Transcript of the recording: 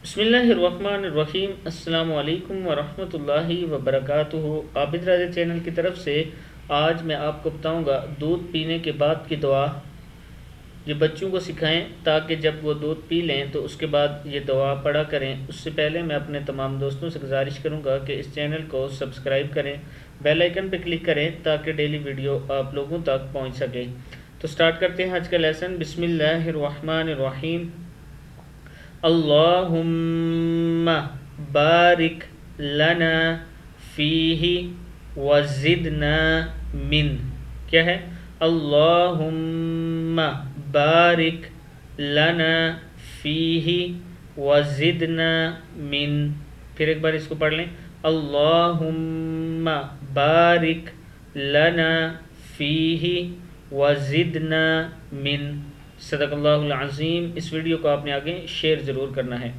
بسم اللہ الرحمن الرحیم۔ السلام علیکم ورحمۃ اللہ وبرکاتہ۔ عابد راضی چینل کی طرف سے آج میں آپ کو بتاؤں گا دودھ پینے کے بعد کی دعا۔ یہ بچوں کو سکھائیں تاکہ جب وہ دودھ پی لیں تو اس کے بعد یہ دعا پڑھا کریں۔ اس سے پہلے میں اپنے تمام دوستوں سے گزارش کروں گا کہ اس چینل کو سبسکرائب کریں، بیل آئیکن پہ کلک کریں تاکہ ڈیلی ویڈیو آپ لوگوں تک پہنچ سکے۔ تو سٹارٹ کرتے ہیں آج کا لیسن۔ بسم اللہ الرحمن الرحیم۔ اللہم بارک لنا فیہ وزدنا من۔ کیا ہے؟ اللہم بارک لنا فیہ وزدنا من۔ پھر ایک بار اس کو پڑھ لیں۔ اللہم بارک لنا فیہ وزدنا من۔ صدق اللہ العظیم۔ اس ویڈیو کو آپ نے آگے شیئر ضرور کرنا ہے۔